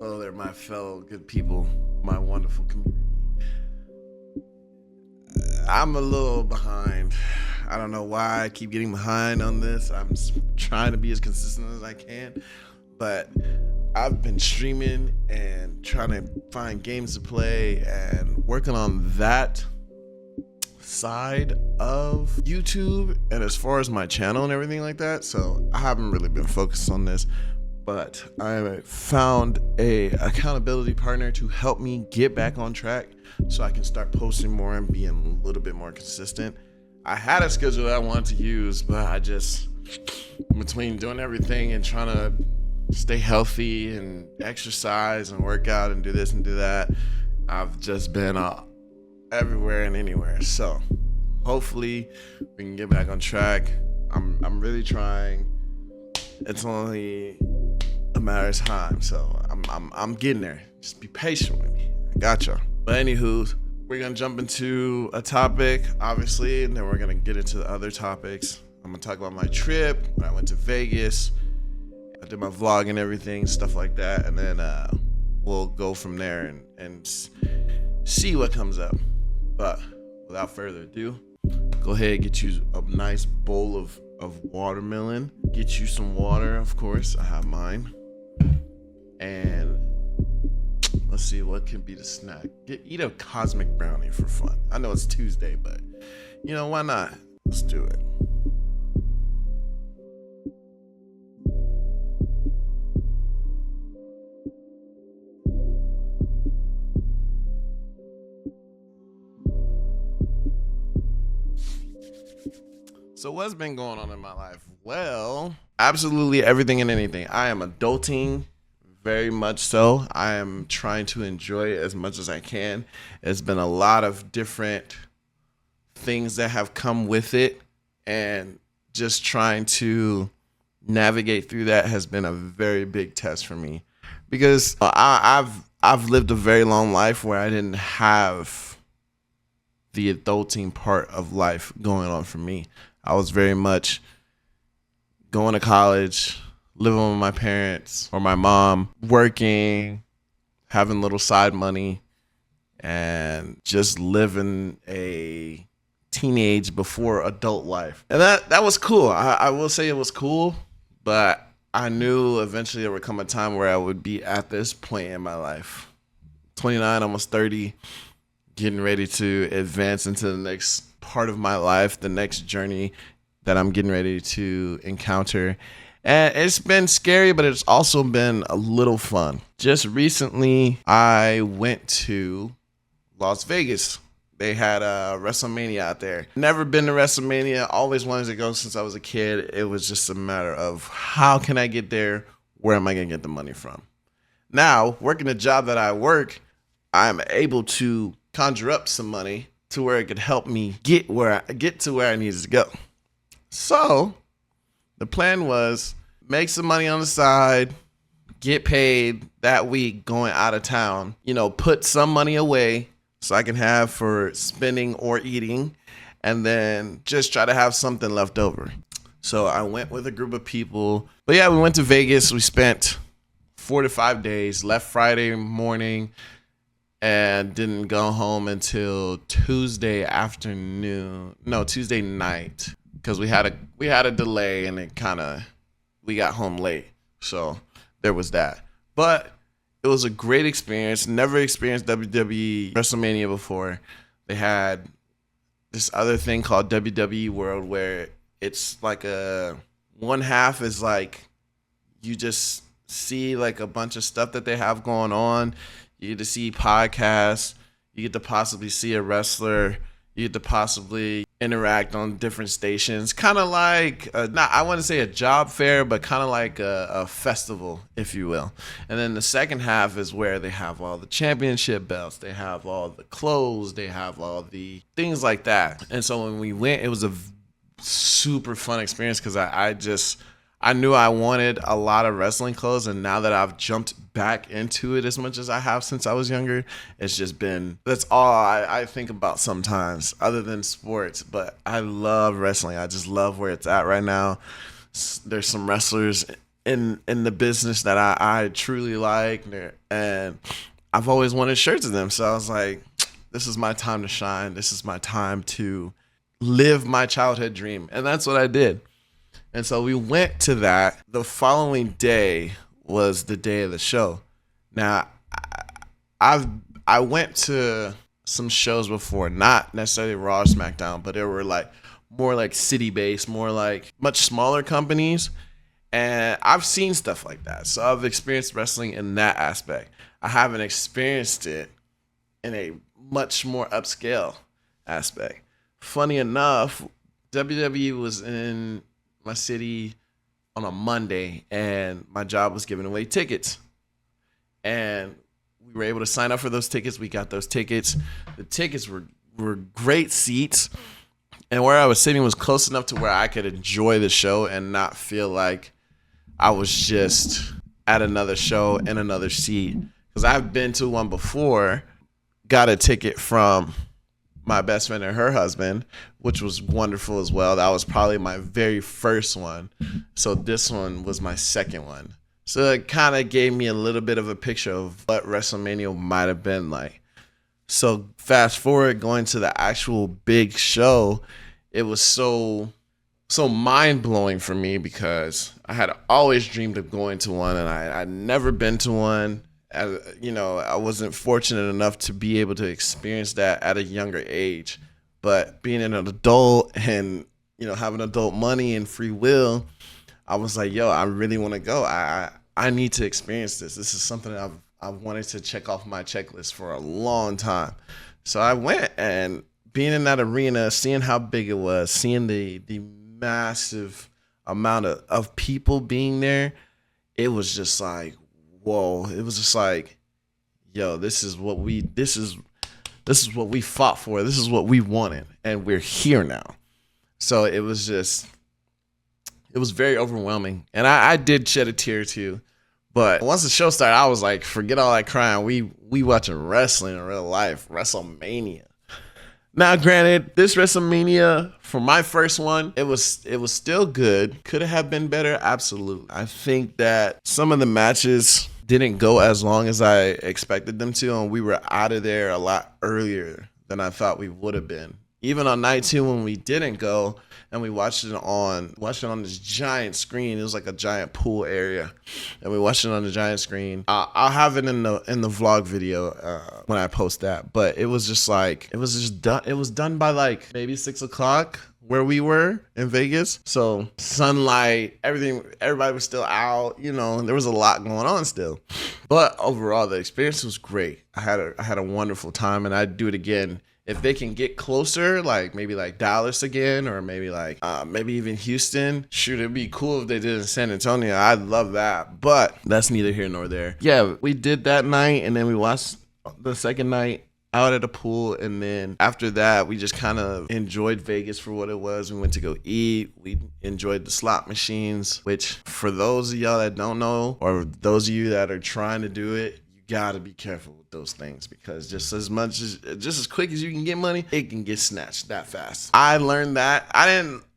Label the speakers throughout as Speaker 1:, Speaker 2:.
Speaker 1: Hello there, my fellow good people, my wonderful community. I'm a little behind. I don't know why I keep getting behind on this. Trying to be as consistent as I can, but I've been streaming and trying to find games to play and working on that side of YouTube and as far as my channel and everything like that. So I haven't really been focused on this, but I found a accountability partner to help me get back on track so I can start posting more and being a little bit more consistent. I had a schedule that I wanted to use, but I just, between doing everything and trying to stay healthy and exercise and work out and do this and do that, I've just been everywhere and anywhere. So hopefully we can get back on track. I'm really trying. It's only a matter of time, so I'm getting there. Just be patient with me. I got y'all. But anywho, we're gonna jump into a topic, obviously, and then we're gonna get into the other topics. I'm gonna talk about my trip when I went to Vegas. I did my vlog and everything, stuff like that, and then we'll go from there and see what comes up. But without further ado, go ahead, get you a nice bowl of watermelon. Get you some water, of course. I have mine. And let's see what can be the snack. Eat a cosmic brownie for fun. I know it's Tuesday, but why not? Let's do it. So what's been going on in my life? Well, absolutely everything and anything. I am adulting, very much so. I am trying to enjoy it as much as I can. It's been a lot of different things that have come with it, and just trying to navigate through that has been a very big test for me, because I've lived a very long life where I didn't have the adulting part of life going on for me. I was very much going to college, living with my parents or my mom, working, having little side money, and just living a teenage before adult life. And that was cool. I will say it was cool, but I knew eventually there would come a time where I would be at this point in my life. 29, almost 30, getting ready to advance into the next part of my life, the next journey that I'm getting ready to encounter. And it's been scary, but it's also been a little fun. Just recently, I went to Las Vegas. They had a WrestleMania out there. Never been to WrestleMania, always wanted to go since I was a kid. It was just a matter of how can I get there? Where am I gonna get the money from? Now, working a job that I work, I'm able to conjure up some money to where it could help me get to where I needed to go. So the plan was make some money on the side, get paid that week going out of town, put some money away so I can have for spending or eating, and then just try to have something left over. So I went with a group of people. But yeah, we went to Vegas. We spent 4 to 5 days, left Friday morning, and didn't go home until Tuesday night, because we had a delay, and we got home late. So there was that. But it was a great experience. Never experienced WWE WrestleMania before. They had this other thing called WWE World, where it's like one half is like you just see like a bunch of stuff that they have going on. You get to see podcasts. You get to possibly see a wrestler. You get to possibly interact on different stations. Kind of like, I wouldn't say a job fair, but kind of like a festival, if you will. And then the second half is where they have all the championship belts. They have all the clothes. They have all the things like that. And so when we went, it was a super fun experience, because I knew I wanted a lot of wrestling clothes, and now that I've jumped back into it as much as I have since I was younger, that's all I think about sometimes, other than sports. But I love wrestling. I just love where it's at right now. There's some wrestlers in the business that I truly like, and I've always wanted shirts of them. So I was like, this is my time to shine. This is my time to live my childhood dream. And that's what I did. And so we went to that. The following day was the day of the show. Now, I went to some shows before, not necessarily Raw or SmackDown, but they were like more like city based, more like much smaller companies. And I've seen stuff like that. So I've experienced wrestling in that aspect. I haven't experienced it in a much more upscale aspect. Funny enough, WWE was in my city on a Monday, and my job was giving away tickets. And we were able to sign up for those tickets. We got those tickets. The tickets were great seats. And where I was sitting was close enough to where I could enjoy the show and not feel like I was just at another show in another seat. Because I've been to one before, got a ticket from my best friend and her husband, which was wonderful as well. That was probably my very first one. So this one was my second one. So it kind of gave me a little bit of a picture of what WrestleMania might have been like. So fast forward, going to the actual big show, it was so mind blowing for me because I had always dreamed of going to one, and I'd never been to one. I wasn't fortunate enough to be able to experience that at a younger age. But being an adult and having adult money and free will, I was like, yo, I really want to go. I need to experience this. This is something that I've wanted to check off my checklist for a long time. So I went, and being in that arena, seeing how big it was, seeing the massive amount of people being there, it was just like, whoa. It was just like, yo, this is what we fought for. This is what we wanted, and we're here now. So it was very overwhelming. And I did shed a tear too. But once the show started, I was like, forget all that crying. We watching wrestling in real life, WrestleMania. Now, granted, this WrestleMania, for my first one, it was still good. Could it have been better? Absolutely. I think that some of the matches didn't go as long as I expected them to, and we were out of there a lot earlier than I thought we would have been. Even on night 2 when we didn't go, and we watched it on this giant screen. It was like a giant pool area, and we watched it on the giant screen. I'll have it in the vlog video when I post that. But it was just done. It was done by like maybe 6 o'clock where we were in Vegas. So sunlight, everybody was still out. There was a lot going on still. But overall, the experience was great. I had a wonderful time, and I'd do it again. If they can get closer, like maybe like Dallas again, or maybe like maybe even Houston, shoot, it'd be cool if they did in San Antonio. I'd love that, but that's neither here nor there. Yeah, we did that night, and then we watched the second night out at a pool, and then after that, we just kind of enjoyed Vegas for what it was. We went to go eat. We enjoyed the slot machines, which for those of y'all that don't know, or those of you that are trying to do it, gotta be careful with those things, because just as quick as you can get money, it can get snatched that fast. I learned that.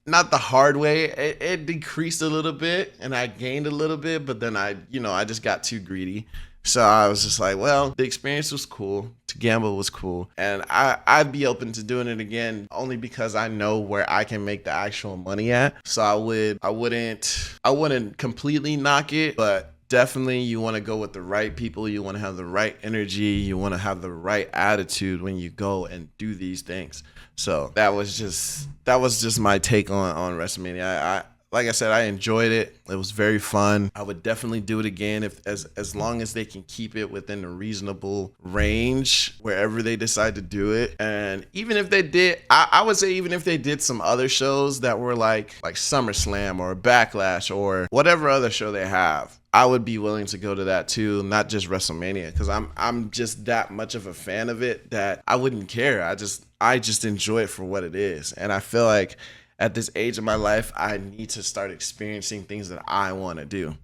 Speaker 1: Not the hard way. It decreased a little bit and I gained a little bit, but then I just got too greedy. So I was just like, well, the experience was cool. To gamble was cool. And I'd be open to doing it again, only because I know where I can make the actual money at. So I wouldn't completely knock it, but definitely you want to go with the right people. You want to have the right energy. You want to have the right attitude when you go and do these things. So that was just my take on WrestleMania. Like I said, I enjoyed it. It was very fun. I would definitely do it again as long as they can keep it within a reasonable range wherever they decide to do it. And even if they did, I would say even if they did some other shows that were like SummerSlam or Backlash or whatever other show they have, I would be willing to go to that too, not just WrestleMania, because I'm just that much of a fan of it that I wouldn't care. I just enjoy it for what it is. And I feel like at this age of my life, I need to start experiencing things that I want to do.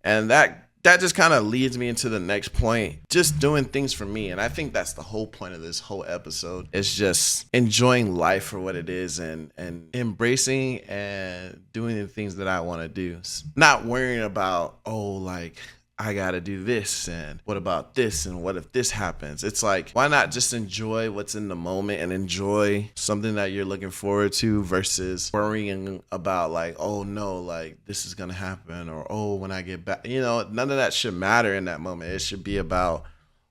Speaker 1: And that that just kind of leads me into the next point, just doing things for me. And I think that's the whole point of this whole episode, is just enjoying life for what it is, and embracing and doing the things that I want to do, not worrying about, oh, like, I gotta do this, and what about this, and what if this happens? It's like, why not just enjoy what's in the moment and enjoy something that you're looking forward to, versus worrying about, like, oh no, like this is gonna happen, or oh, when I get back, none of that should matter in that moment. It should be about,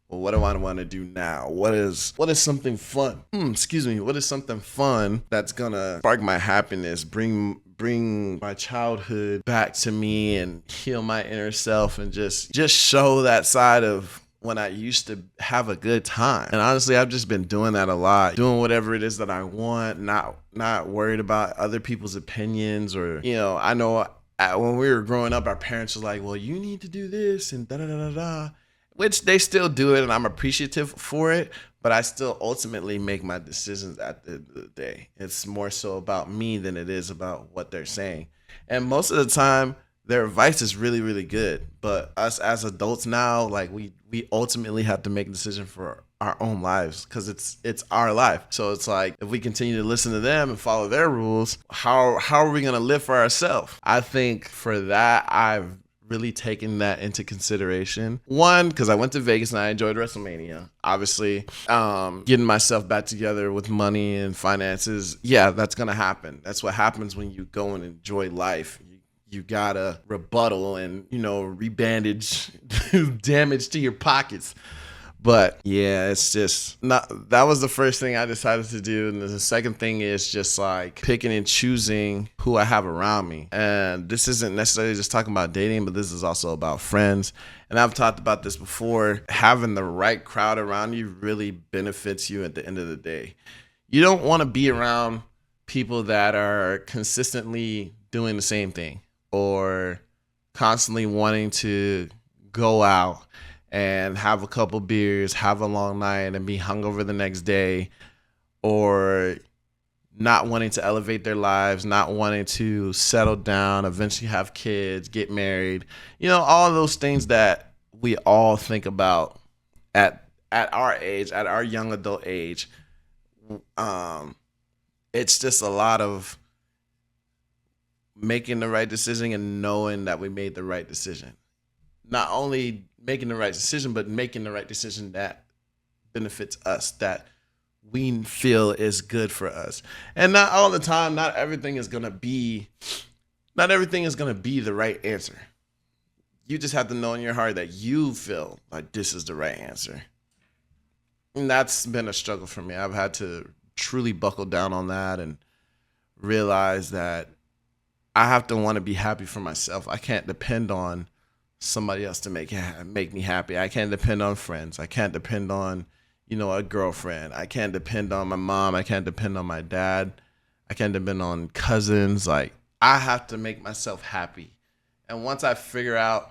Speaker 1: well, what do I want to do now? What is something fun? What is something fun that's gonna spark my happiness, bring my childhood back to me, and heal my inner self, and just show that side of when I used to have a good time. And honestly, I've just been doing that a lot, doing whatever it is that I want, not worried about other people's opinions, or I know when we were growing up, our parents were like, well, you need to do this and da da da da da. Which they still do it, and I'm appreciative for it, but I still ultimately make my decisions at the end of the day. It's more so about me than it is about what they're saying. And most of the time, their advice is really, really good. But us as adults now, like, we ultimately have to make a decision for our own lives, because it's our life. So it's like, if we continue to listen to them and follow their rules, how are we gonna live for ourselves? I think for that, I've really taking that into consideration. One, because I went to Vegas and I enjoyed WrestleMania. Obviously, getting myself back together with money and finances, yeah, that's gonna happen. That's what happens when you go and enjoy life. You gotta rebuttal and rebandage damage to your pockets. But yeah, it's just not, that was the first thing I decided to do. And the second thing is just like picking and choosing who I have around me. And this isn't necessarily just talking about dating, but this is also about friends. And I've talked about this before. Having the right crowd around you really benefits you at the end of the day. You don't want to be around people that are consistently doing the same thing, or constantly wanting to go out and have a couple beers, have a long night, and be hungover the next day, or not wanting to elevate their lives, not wanting to settle down, eventually have kids, get married. All of those things that we all think about at our age, at our young adult age. It's just a lot of making the right decision and knowing that we made the right decision. Not only making the right decision, but making the right decision that benefits us, that we feel is good for us. And not all the time, not everything is gonna be the right answer. You just have to know in your heart that you feel like this is the right answer. And that's been a struggle for me. I've had to truly buckle down on that and realize that I have to want to be happy for myself. I can't depend on somebody else to make me happy. I can't depend on friends. I can't depend on, a girlfriend. I can't depend on my mom. I can't depend on my dad. I can't depend on cousins. Like, I have to make myself happy. And once I figure out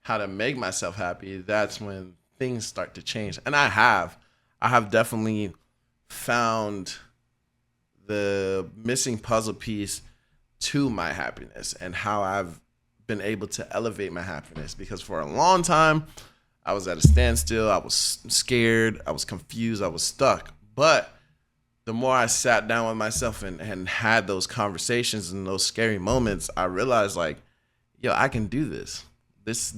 Speaker 1: how to make myself happy, that's when things start to change. And I have definitely found the missing puzzle piece to my happiness, and how I've been able to elevate my happiness. Because for a long time, I was at a standstill. I was scared. I was confused. I was stuck. But the more I sat down with myself and had those conversations and those scary moments, I realized, like, yo, I can do this. This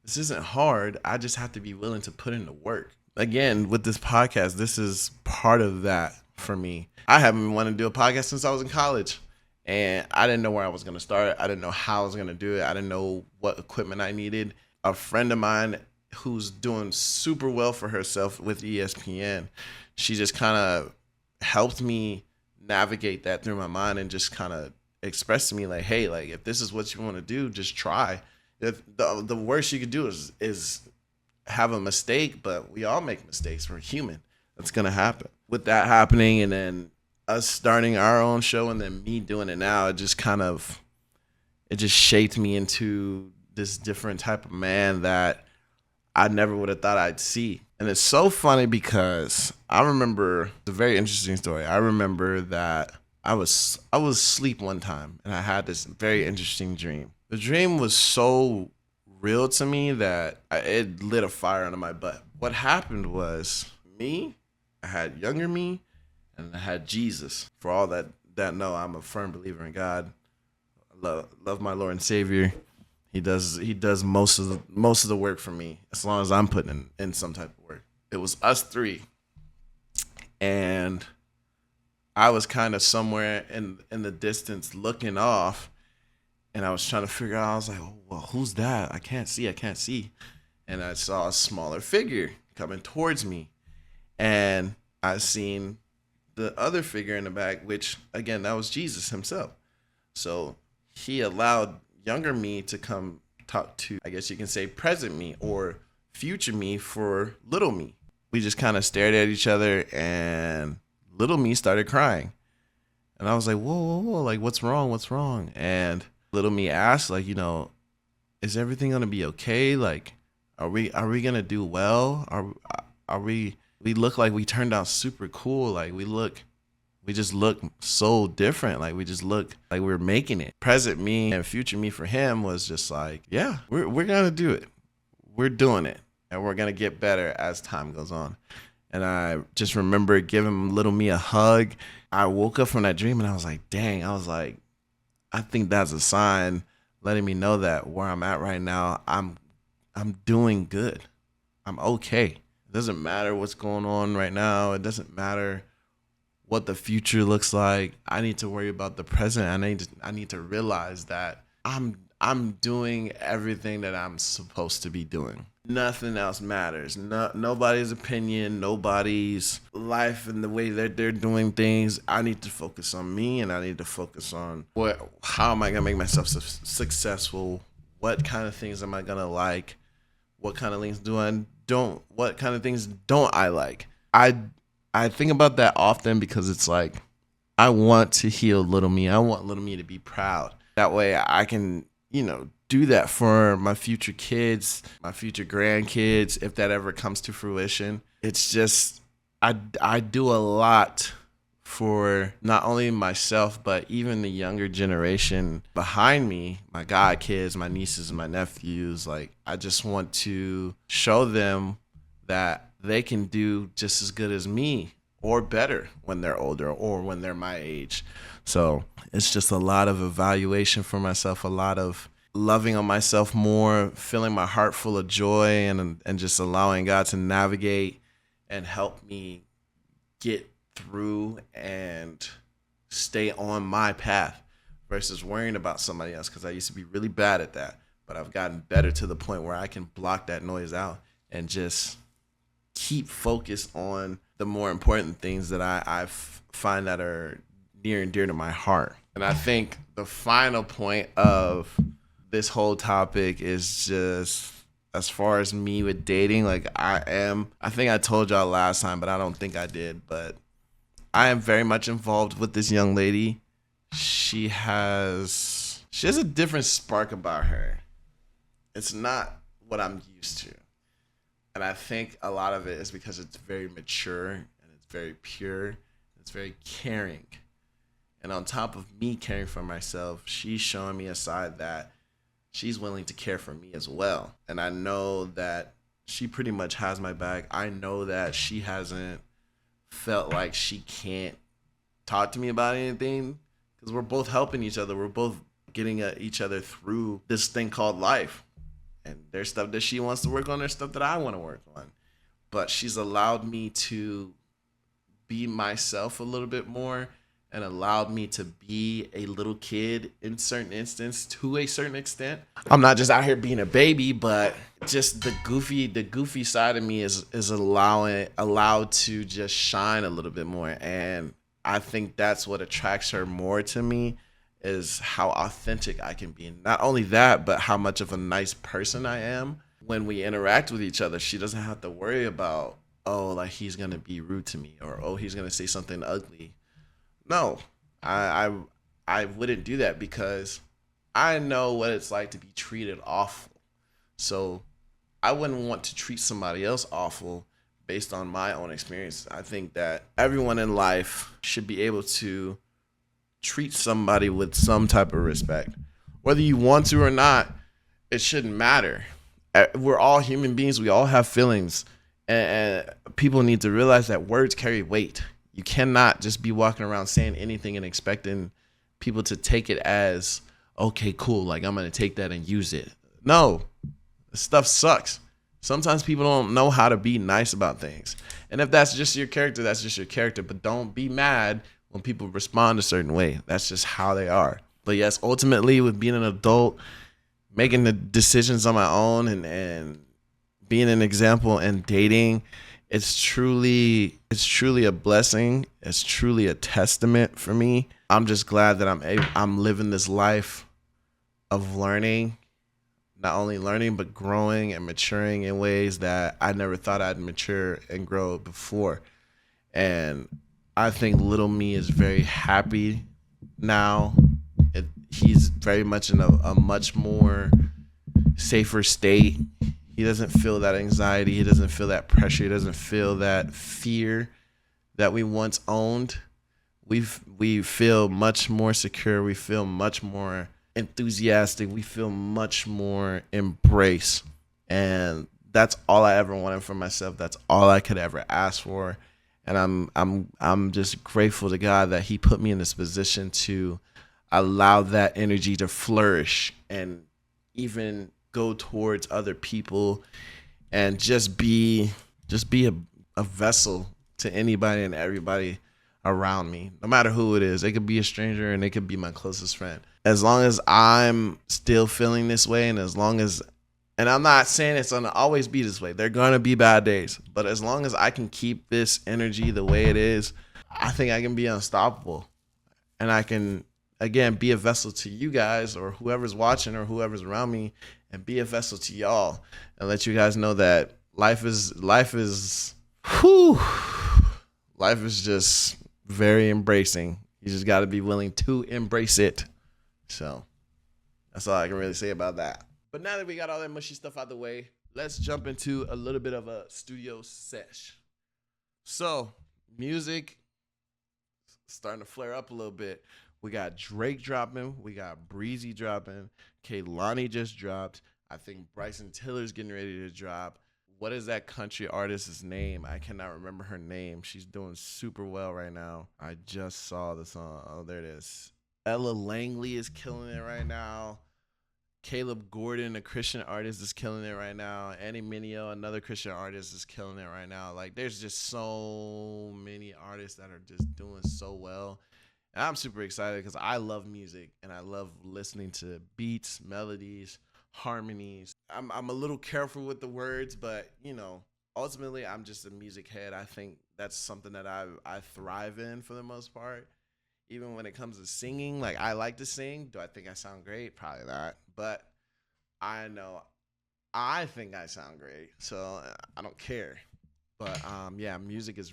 Speaker 1: isn't hard. I just have to be willing to put in the work. Again, with this podcast, this is part of that for me. I haven't been wanting to do a podcast since I was in college. And I didn't know where I was going to start. I didn't know how I was going to do it. I didn't know what equipment I needed. A friend of mine who's doing super well for herself with ESPN, she just kind of helped me navigate that through my mind, and just kind of expressed to me, like, hey, like, if this is what you want to do, just try. If the worst you could do is have a mistake, but we all make mistakes. We're human. That's going to happen. With that happening, and then us starting our own show, and then me doing it now, it just shaped me into this different type of man that I never would have thought I'd see. And it's so funny because I remember, it's a very interesting story. I remember that I was asleep one time and I had this very interesting dream. The dream was so real to me that it lit a fire under my butt. What happened was me, I had younger me, and I had Jesus. For all that know, I'm a firm believer in God. I love my Lord and Savior. He does most of the work for me as long as I'm putting in some type of work. It was us three, and I was kind of somewhere in the distance looking off, and I was trying to figure out. I was like, oh, well, who's that? I can't see. And I saw a smaller figure coming towards me, and I seen the other figure in the back, which again, that was Jesus himself. So he allowed younger me to come talk to, I guess you can say, present me or future me for little me. We just kind of stared at each other, and little me started crying. And I was like, whoa, like, what's wrong? And little me asked, like, is everything gonna be okay? Like, are we gonna do well? Are we look like we turned out super cool. Like, we just look so different. Like, we just look like we're making it. Present me and future me for him was just like, yeah, we're gonna do it. We're doing it, and we're gonna get better as time goes on. And I just remember giving little me a hug. I woke up from that dream, and I was like, dang. I think that's a sign letting me know that where I'm at right now, I'm doing good. I'm okay. It doesn't matter what's going on right now. It doesn't matter what the future looks like. I need to worry about the present. I need to realize that I'm doing everything that I'm supposed to be doing. Nothing else matters. Nobody's opinion, nobody's life and the way that they're doing things. I need to focus on me, and I need to focus on how am I gonna make myself successful? What kind of things am I gonna like? What kind of things what kind of things don't I like? I think about that often because it's like, I want to heal little me. I want little me to be proud. That way I can, do that for my future kids, my future grandkids, if that ever comes to fruition. It's just, I do a lot for not only myself, but even the younger generation behind me, my god kids, my nieces and my nephews. Like, I just want to show them that they can do just as good as me or better when they're older or when they're my age. So it's just a lot of evaluation for myself, a lot of loving on myself more, filling my heart full of joy, and just allowing God to navigate and help me get through and stay on my path versus worrying about somebody else, because I used to be really bad at that. But I've gotten better to the point where I can block that noise out and just keep focused on the more important things that I find that are near and dear to my heart. And I think the final point of this whole topic is just, as far as me with dating, like, I think I told y'all last time, but I don't think I did, but I am very much involved with this young lady. She has a different spark about her. It's not what I'm used to. And I think a lot of it is because it's very mature, and it's very pure, and it's very caring. And on top of me caring for myself, she's showing me a side that she's willing to care for me as well. And I know that she pretty much has my back. I know that she hasn't felt like she can't talk to me about anything, because we're both helping each other. We're both getting at each other through this thing called life. And there's stuff that she wants to work on. There's stuff that I want to work on. But she's allowed me to be myself a little bit more, and allowed me to be a little kid in certain instances, to a certain extent. I'm not just out here being a baby, but just the goofy side of me is allowed to just shine a little bit more. And I think that's what attracts her more to me, is how authentic I can be. And not only that, but how much of a nice person I am. When we interact with each other, she doesn't have to worry about, oh, like, he's gonna be rude to me, or, oh, he's gonna say something ugly. No, I wouldn't do that, because I know what it's like to be treated awful. So I wouldn't want to treat somebody else awful based on my own experience. I think that everyone in life should be able to treat somebody with some type of respect. Whether you want to or not, it shouldn't matter. We're all human beings. We all have feelings, and people need to realize that words carry weight. You cannot just be walking around saying anything and expecting people to take it as okay, cool. Like I'm gonna take that and use it. No, this stuff sucks. Sometimes people don't know how to be nice about things, and if that's just your character, that's just your character. But don't be mad when people respond a certain way. That's just how they are. But yes, ultimately, with being an adult, making the decisions on my own and being an example and dating, it's truly a blessing. It's truly a testament for me. I'm just glad that I'm living this life of learning, not only learning but growing and maturing in ways that I never thought I'd mature and grow before. And I think little me is very happy now. He's very much in a much more safer state. He doesn't feel that anxiety. He doesn't feel that pressure. He doesn't feel that fear that we once owned. We feel much more secure. We feel much more enthusiastic. We feel much more embrace. And that's all I ever wanted for myself. That's all I could ever ask for. And I'm just grateful to God that He put me in this position to allow that energy to flourish and even go towards other people and just be a vessel to anybody and everybody around me, no matter who it is. It could be a stranger and it could be my closest friend. As long as I'm still feeling this way, and I'm not saying it's gonna always be this way. There are gonna be bad days, but as long as I can keep this energy the way it is, I think I can be unstoppable, and I can again be a vessel to you guys or whoever's watching or whoever's around me, and be a vessel to y'all, and let you guys know that whew, life is just very embracing. You just got to be willing to embrace it. So that's all I can really say about that. But now that we got all that mushy stuff out the way, let's jump into a little bit of a studio sesh. So music starting to flare up a little bit. We got Drake dropping. We got Breezy dropping. Kehlani just dropped. I think Bryson Tiller's getting ready to drop. What is that country artist's name? I cannot remember her name. She's doing super well right now. I just saw the song. Oh, there it is. Ella Langley is killing it right now. Caleb Gordon, a Christian artist, is killing it right now. Annie Mineo, another Christian artist, is killing it right now. Like, there's just so many artists that are just doing so well. And I'm super excited because I love music and I love listening to beats, melodies, harmonies. I'm a little careful with the words, but ultimately I'm just a music head. I think that's something that I thrive in for the most part. Even when it comes to singing, like I like to sing. Do I think I sound great? Probably not. But I know I think I sound great, so I don't care. But yeah, music is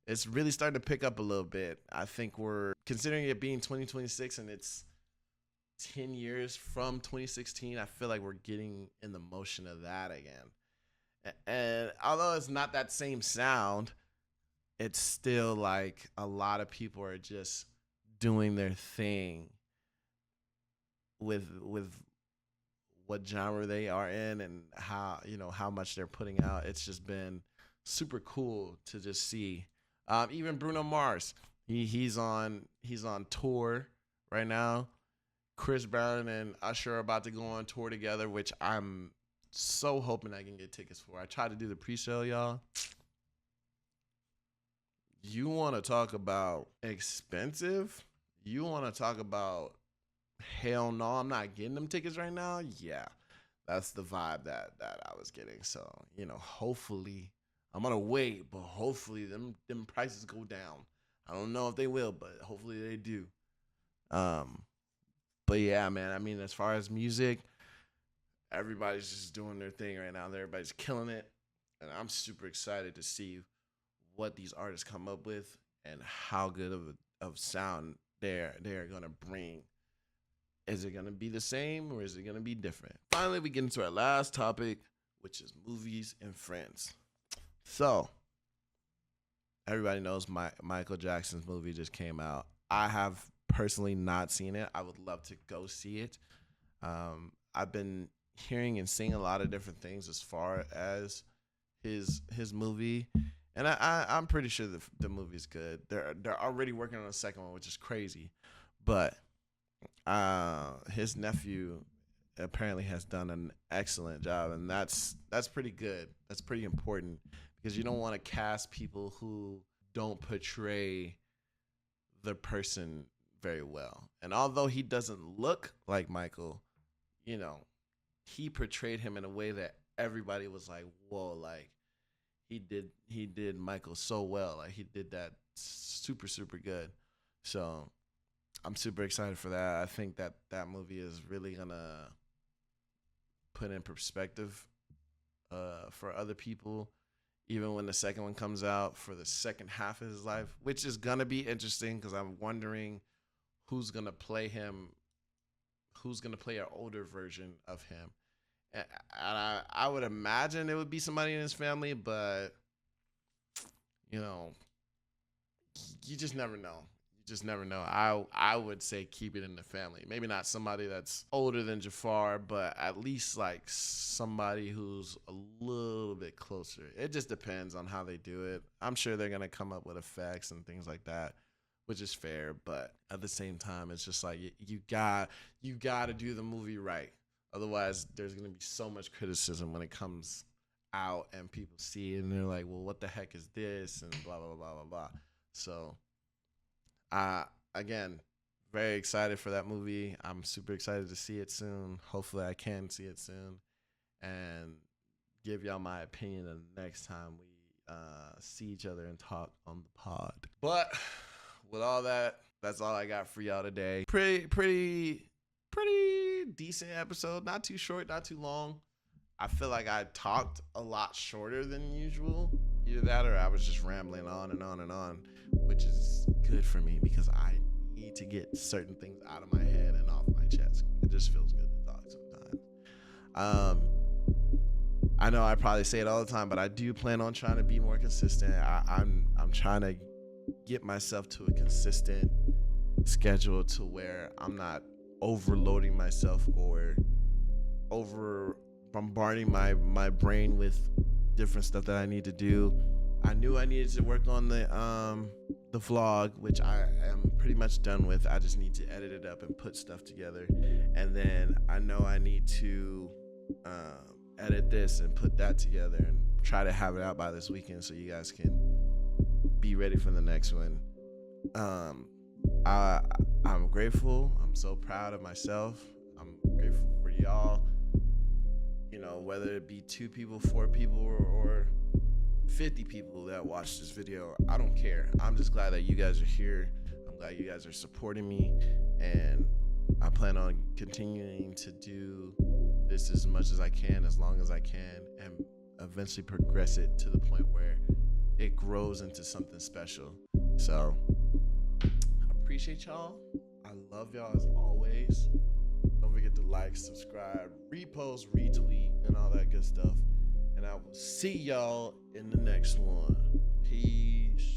Speaker 1: it's really starting to pick up a little bit. I think we're considering it being 2026 and it's 10 years from 2016. I feel like we're getting in the motion of that again. And although it's not that same sound, it's still like a lot of people are just doing their thing with what genre they are in and how much they're putting out. It's just been super cool to just see. Even Bruno Mars, he's on tour right now. Chris Brown and Usher are about to go on tour together, which I'm so hoping I can get tickets for. I tried to do the pre-sale, y'all. You want to talk about expensive? You want to talk about hell no, I'm not getting them tickets right now? Yeah, that's the vibe that I was getting. So, hopefully I'm going to wait, but hopefully them prices go down. I don't know if they will, but hopefully they do. But yeah, man, I mean, as far as music, everybody's just doing their thing right now. Everybody's killing it. And I'm super excited to see what these artists come up with and how good of sound they're gonna bring. Is it gonna be the same or is it gonna be different? Finally, we get into our last topic, which is movies and friends. So everybody knows Michael Jackson's movie just came out. I have personally not seen it. I would love to go see it. I've been hearing and seeing a lot of different things as far as his movie, and I'm pretty sure the movie's good. They're already working on a second one, which is crazy, but his nephew apparently has done an excellent job, and that's pretty good. That's pretty important because you don't want to cast people who don't portray the person very well. And although he doesn't look like Michael, you know, he portrayed him in a way that everybody was like, whoa, like he did Michael so well. Like he did that super, super good. So I'm super excited for that. I think that movie is really gonna put in perspective for other people, even when the second one comes out, for the second half of his life, which is gonna be interesting because I'm wondering who's gonna play him, who's gonna play an older version of him. And I would imagine it would be somebody in his family, but you know, you just never know. You just never know. I would say keep it in the family. Maybe not somebody that's older than Jafar, but at least like somebody who's a little bit closer. It just depends on how they do it. I'm sure they're gonna come up with effects and things like that, which is fair. But at the same time, it's just like you got to do the movie right. Otherwise, there's gonna be so much criticism when it comes out and people see it and they're like, well, what the heck is this, and blah blah blah blah blah. So again, very excited for that movie. I'm super excited to see it soon. Hopefully I can see it soon and give y'all my opinion the next time we see each other and talk on the pod. But with all that, that's all I got for y'all today. Pretty decent episode. Not too short, not too long. I feel like I talked a lot shorter than usual. Either that or I was just rambling on and on and on, which is good for me because I need to get certain things out of my head and off my chest. It just feels good to talk sometimes. I know I probably say it all the time, but I do plan on trying to be more consistent. I'm trying to get myself to a consistent schedule to where I'm not overloading myself or over bombarding my brain with different stuff that I need to do. I knew I needed to work on the vlog, which I am pretty much done with. I just need to edit it up and put stuff together. And then I know I need to edit this and put that together and try to have it out by this weekend so you guys can be ready for the next one. I'm grateful. I'm so proud of myself. I'm grateful for y'all. You know, whether it be 2 people, 4 people, or 50 people that watch this video, I don't care. I'm just glad that you guys are here. I'm glad you guys are supporting me, and I plan on continuing to do this as much as I can, as long as I can, and eventually progress it to the point where it grows into something special. So I appreciate y'all. I love y'all as always. Don't forget to like, subscribe, repost, retweet, and all that good stuff. And I will see y'all in the next one. Peace.